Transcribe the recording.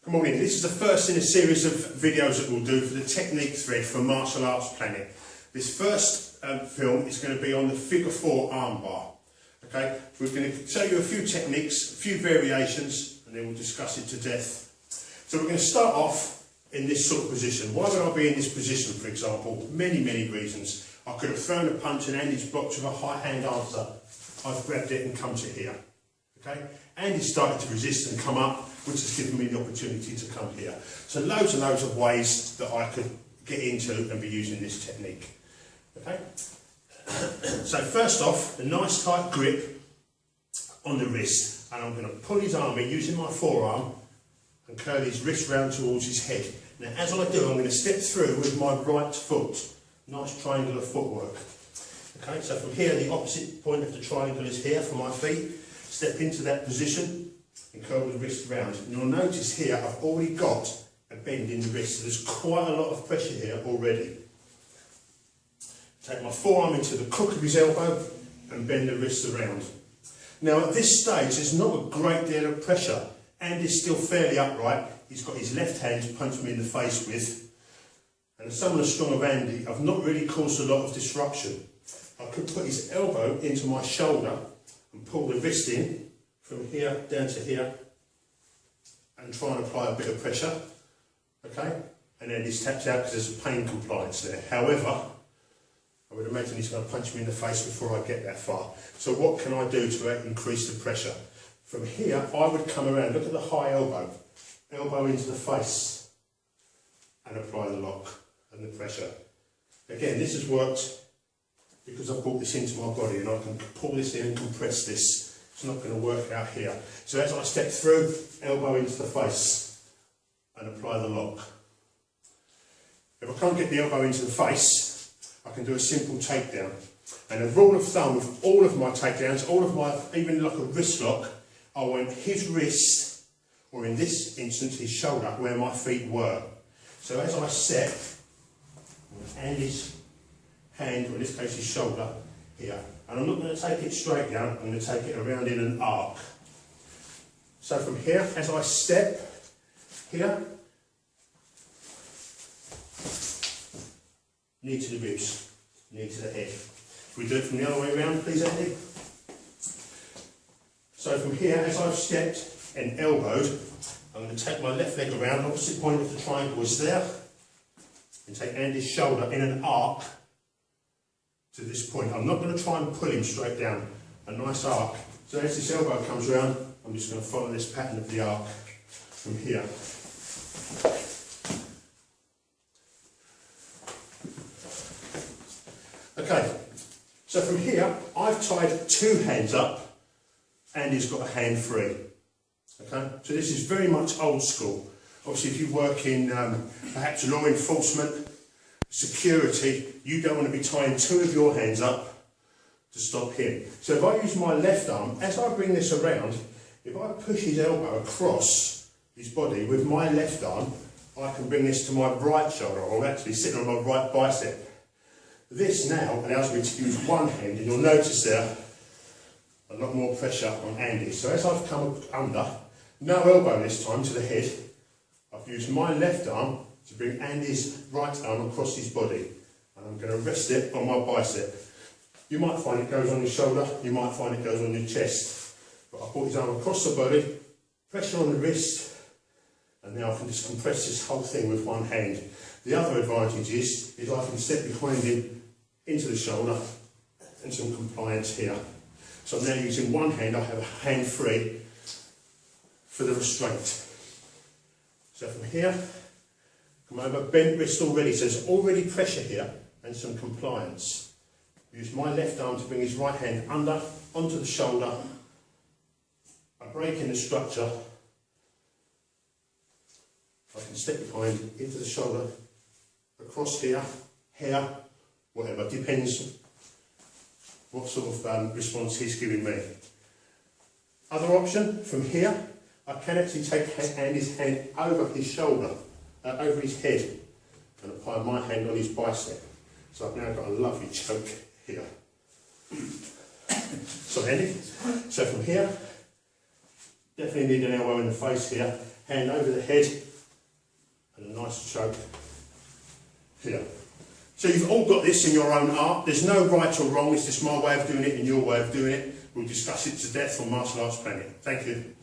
Good morning. This is the first in a series of videos that we'll do for the technique thread for Martial Arts Planet. This first film is going to be on the figure 4 armbar. Okay, we're going to show you a few techniques, a few variations, and then we'll discuss it to death. So we're going to start off in this sort of position. Why would I be in this position, for example? Many reasons. I could have thrown a punch and Andy's blocked with a high hand answer. I've grabbed it and come to here. Okay, Andy started to resist and come up, which has given me the opportunity to come here. So loads and loads of ways that I could get into and be using this technique. Okay. So first off, a nice tight grip on the wrist, and I'm going to pull his arm in using my forearm and curl his wrist round towards his head. Now as I do, I'm going to step through with my right foot. Nice triangular footwork. Okay, so from here, the opposite point of the triangle is here for my feet. Step into that position and curl the wrist round. And you'll notice here I've already got a bend in the wrist, so there's quite a lot of pressure here already. Take my forearm into the crook of his elbow and bend the wrist around. Now at this stage there's not a great deal of pressure. Andy's still fairly upright. He's got his left hand to punch me in the face with. And as someone as strong as Andy, I've not really caused a lot of disruption. I could put his elbow into my shoulder and pull the wrist in from here down to here and try and apply a bit of pressure. Okay? And then he's tapped out because there's a pain compliance there. However, I would imagine he's going to punch me in the face before I get that far. So what can I do to increase the pressure? From here, I would come around, look at the high elbow, elbow into the face, and apply the lock and the pressure. Again, this has worked because I've brought this into my body and I can pull this in and compress this. It's not going to work out here. So as I step through, elbow into the face and apply the lock. If I can't get the elbow into the face, I can do a simple takedown. And a rule of thumb with all of my takedowns, all of my, even like a wrist lock, I want his wrist, or in this instance his shoulder, where my feet were. So as I step, Andy's hand, or in this case his shoulder, here. And I'm not going to take it straight down, I'm going to take it around in an arc. So from here, as I step, here, knee to the ribs, knee to the head. Can we do it from the other way around, please, Andy? So from here, as I've stepped and elbowed, I'm going to take my left leg around, opposite point of the triangle is there, and take Andy's shoulder in an arc to this point. I'm not going to try and pull him straight down, a nice arc. So as this elbow comes round, I'm just going to follow this pattern of the arc from here. Okay, so from here, I've tied two hands up, and he's got a hand free. Okay, so this is very much old school. Obviously, if you work in perhaps law enforcement, security, you don't want to be tying two of your hands up to stop him. So if I use my left arm, as I bring this around, if I push his elbow across his body with my left arm, I can bring this to my right shoulder, or actually sitting on my right bicep. This now allows me to use one hand, and you'll notice there a lot more pressure on Andy. So as I've come under, no elbow this time to the head, I've used my left arm to bring Andy's right arm across his body, and I'm going to rest it on my bicep. You might find it goes on your shoulder, you might find it goes on your chest, but I brought his arm across the body, pressure on the wrist, and now I can just compress this whole thing with one hand. The other advantage is I can step behind him into the shoulder and some compliance here. So I'm now using one hand, I have a hand free for the restraint. So from here, come over, bent wrist already, so there's already pressure here and some compliance. Use my left arm to bring his right hand under, onto the shoulder. I break in the structure. I can step behind, into the shoulder, across here, whatever, depends what sort of response he's giving me. Other option, from here, I can actually take Andy's hand over his shoulder, over his head, and apply my hand on his bicep. So I've now got a lovely choke here. So Andy, so from here, Definitely need an elbow in the face here. Hand over the head and a nice choke here. So you've all got this in your own art. There's no right or wrong. It's just my way of doing it and your way of doing it. We'll discuss it to death on Martial Arts Planet. Thank you.